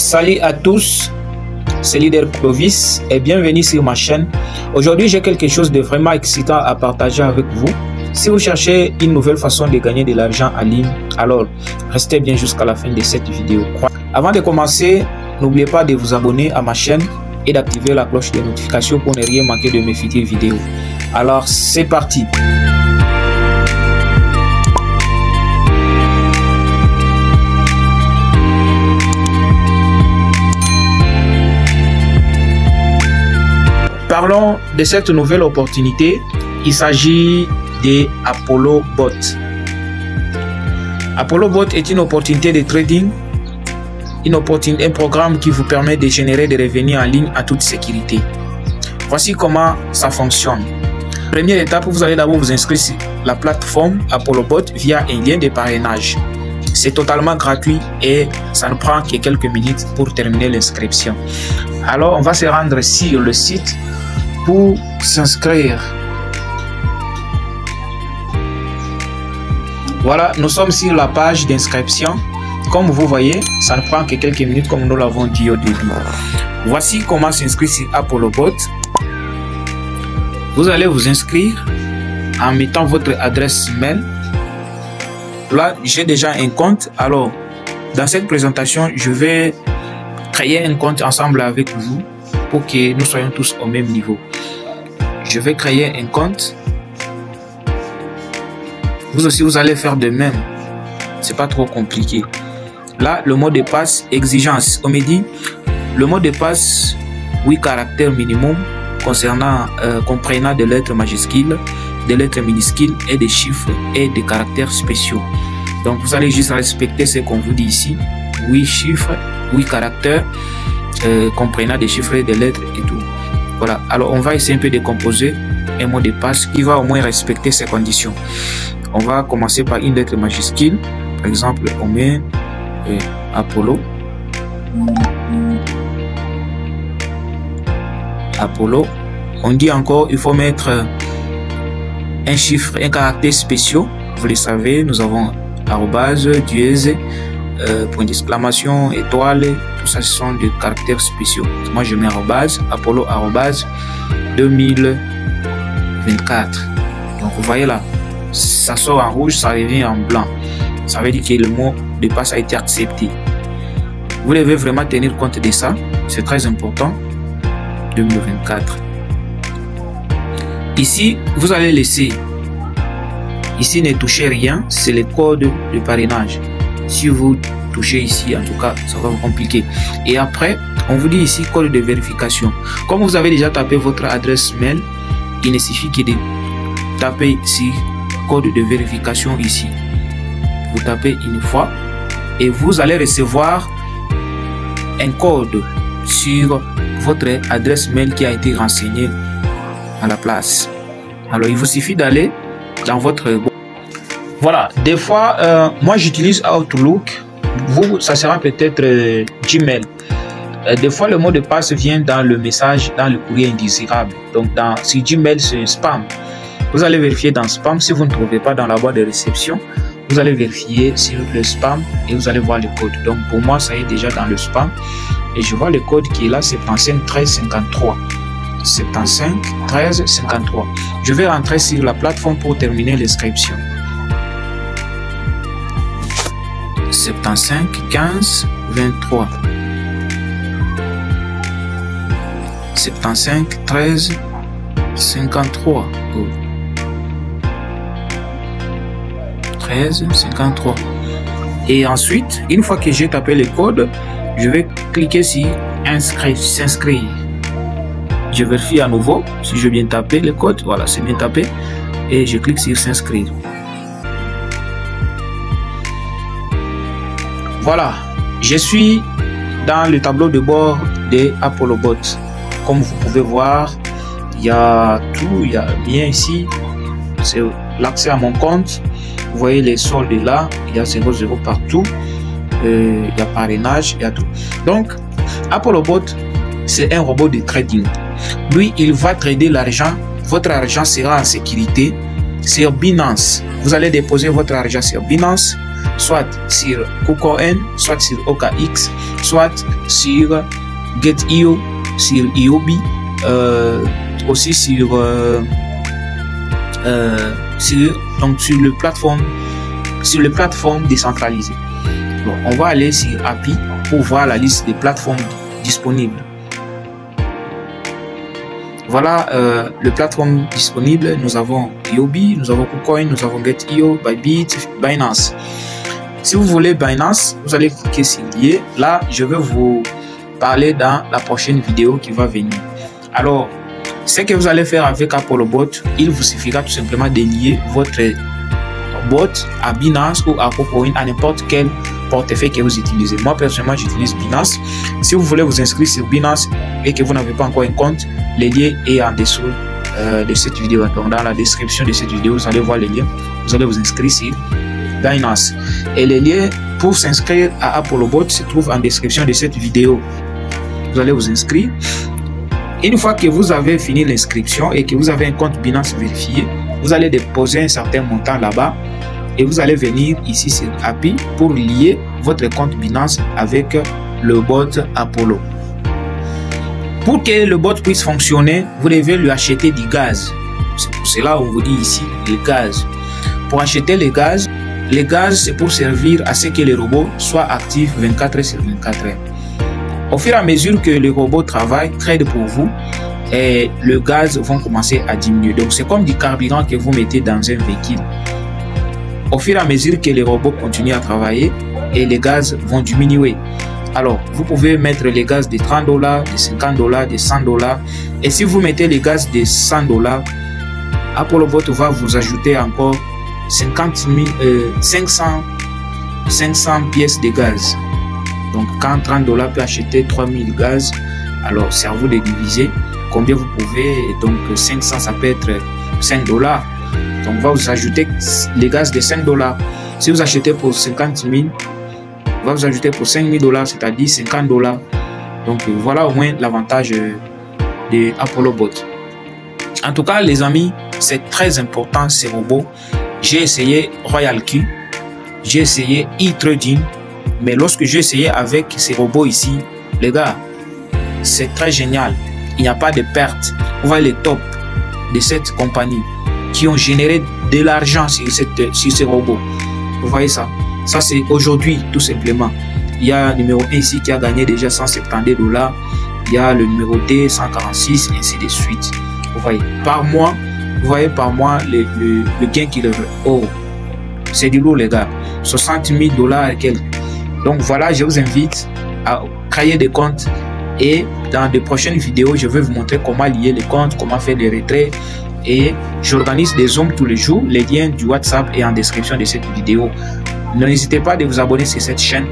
Salut à tous, c'est Leader Clovis et bienvenue sur ma chaîne. Aujourd'hui, j'ai quelque chose de vraiment excitant à partager avec vous. Si vous cherchez une nouvelle façon de gagner de l'argent en ligne, alors restez bien jusqu'à la fin de cette vidéo. Avant de commencer, n'oubliez pas de vous abonner à ma chaîne et d'activer la cloche de notification pour ne rien manquer de mes futures vidéos. Alors, c'est parti! Parlons de cette nouvelle opportunité. Il s'agit de Apollo Bot. Apollo Bot est une opportunité de trading, un programme qui vous permet de générer des revenus en ligne en toute sécurité. Voici comment ça fonctionne. Première étape, vous allez d'abord vous inscrire sur la plateforme Apollo Bot via un lien de parrainage. C'est totalement gratuit et ça ne prend que quelques minutes pour terminer l'inscription. Alors, on va se rendre sur le site pour s'inscrire. Voilà, nous sommes sur la page d'inscription. Comme vous voyez, ça ne prend que quelques minutes comme nous l'avons dit au début. Voici comment s'inscrire sur Apollo Bot. Vous allez vous inscrire en mettant votre adresse mail. Là, j'ai déjà un compte. Alors, dans cette présentation, je vais créer un compte ensemble avec vous pour que nous soyons tous au même niveau. Je vais créer un compte. Vous aussi, vous allez faire de même. C'est pas trop compliqué. Là, le mot de passe, exigence. On me dit, le mot de passe, 8 caractères minimum comprenant des lettres majuscules, des lettres minuscules et des chiffres et des caractères spéciaux. Donc, vous allez juste respecter ce qu'on vous dit ici. 8 chiffres, 8 caractères, comprenant des chiffres et des lettres et tout. Voilà. Alors, on va essayer un peu de composer un mot de passe qui va au moins respecter ces conditions. On va commencer par une lettre majuscule. Par exemple, on met Apollo. Apollo. On dit encore, il faut mettre un chiffre, un caractère spécial. Vous le savez, nous avons arrobase, dièse, point d'exclamation, étoile. Tout ça, ce sont des caractères spéciaux. Moi, je mets arrobase, Apollo arrobase 2024. Donc, vous voyez là, ça sort en rouge, ça revient en blanc. Ça veut dire que le mot de passe a été accepté. Vous devez vraiment tenir compte de ça. C'est très important. 2024. Ici, vous allez laisser. Ici, ne touchez rien. C'est le code de parrainage. Si vous touchez ici, en tout cas, ça va vous compliquer. Et après, on vous dit ici code de vérification. Comme vous avez déjà tapé votre adresse mail, il ne suffit que de taper ici code de vérification ici. Vous tapez une fois et vous allez recevoir un code sur votre adresse mail qui a été renseignée à la place. Alors, il vous suffit d'aller dans votre... Voilà, des fois, moi j'utilise Outlook. Vous, ça sera peut-être Gmail. Des fois, le mot de passe vient dans le message, dans le courrier indésirable. Donc, sur Gmail, c'est spam. Vous allez vérifier dans spam. Si vous ne trouvez pas dans la boîte de réception, vous allez vérifier sur le spam et vous allez voir le code. Donc, pour moi, ça est déjà dans le spam. Et je vois le code qui est là, 75 13 53. 75 13 53. Je vais rentrer sur la plateforme pour terminer l'inscription. 75 15 23. 75 13 53. 13 53. Et ensuite, une fois que j'ai tapé le code, je vais cliquer sur s'inscrire. Je vérifie à nouveau si je viens taper le code. Voilà, c'est bien tapé. Et je clique sur s'inscrire. Voilà, je suis dans le tableau de bord de Apollo Bot. Comme vous pouvez voir, il y a tout, il y a bien ici. C'est l'accès à mon compte. Vous voyez les soldes là, il y a 0,0 partout. Il y a parrainage, il y a tout. Donc, Apollo Bot, c'est un robot de trading. Lui, il va trader l'argent. Votre argent sera en sécurité sur Binance. Vous allez déposer votre argent sur Binance. soit sur KuCoin, soit sur OKX, soit sur Get.io, sur Iobi, aussi sur les plateformes décentralisées. Bon, on va aller sur API pour voir la liste des plateformes disponibles. Voilà les plateformes disponibles. Nous avons Iobi, nous avons KuCoin, nous avons Get.io, Bybit, Binance. Si vous voulez Binance, vous allez cliquer sur lier. Là, je vais vous parler dans la prochaine vidéo qui va venir. Alors, ce que vous allez faire avec ApolloBot, il vous suffira tout simplement de lier votre bot à Binance ou à KuCoin, à n'importe quel portefeuille que vous utilisez. Moi, personnellement, j'utilise Binance. Si vous voulez vous inscrire sur Binance et que vous n'avez pas encore un compte, le lien est en dessous de cette vidéo. Donc, dans la description de cette vidéo, vous allez voir le lien. Vous allez vous inscrire sur Binance. Et le lien pour s'inscrire à ApolloBot se trouve en description de cette vidéo. Vous allez vous inscrire. Une fois que vous avez fini l'inscription et que vous avez un compte Binance vérifié, vous allez déposer un certain montant là-bas et vous allez venir ici sur API pour lier votre compte Binance avec le bot Apollo. Pour que le bot puisse fonctionner, vous devez lui acheter du gaz. C'est pour cela qu'on vous dit ici le gaz. Pour acheter le gaz c'est pour servir à ce que les robots soient actifs 24 heures sur 24 heures. Au fur et à mesure que les robots travaillent, trade pour vous, et le gaz vont commencer à diminuer. Donc c'est comme du carburant que vous mettez dans un véhicule. Au fur et à mesure que les robots continuent à travailler, et les gaz vont diminuer. Alors vous pouvez mettre les gaz de $30, de $50, de $100. Et si vous mettez les gaz de $100, ApolloBot va vous ajouter encore 500 pièces de gaz. Donc quand $30 peut acheter 3000 gaz, alors c'est à vous de diviser combien vous pouvez. Donc 500 ça peut être $5. Donc on va vous ajouter les gaz de $5. Si vous achetez pour 50 000, on va vous ajouter pour $5000, c'est-à-dire $50. Donc voilà au moins l'avantage de ApolloBot. En tout cas les amis, c'est très important ces robots. J'ai essayé RoyalQ, j'ai essayé e-trading. Mais lorsque j'ai essayé avec ces robots ici, les gars, c'est très génial. Il n'y a pas de perte. On voit les tops de cette compagnie qui ont généré de l'argent sur ces robots. Vous voyez ça? Ça, c'est aujourd'hui, tout simplement. Il y a le numéro 1 ici qui a gagné déjà $170. Il y a le numéro 2, 146, et ainsi de suite. Vous voyez, par mois, le gain qu'il a. Oh, c'est du lourd, les gars. $60 000 et quelques. Donc voilà, je vous invite à créer des comptes et dans de prochaines vidéos, je vais vous montrer comment lier les comptes, comment faire des retraits et j'organise des zooms tous les jours. Les liens du WhatsApp est en description de cette vidéo. N'hésitez pas à vous abonner sur cette chaîne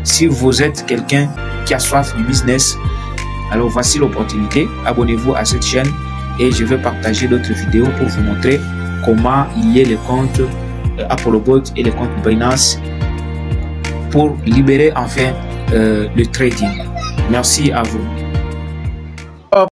si vous êtes quelqu'un qui a soif du business. Alors voici l'opportunité, abonnez-vous à cette chaîne et je vais partager d'autres vidéos pour vous montrer comment lier les comptes ApolloBot et les comptes Binance pour libérer enfin le trading. Merci à vous.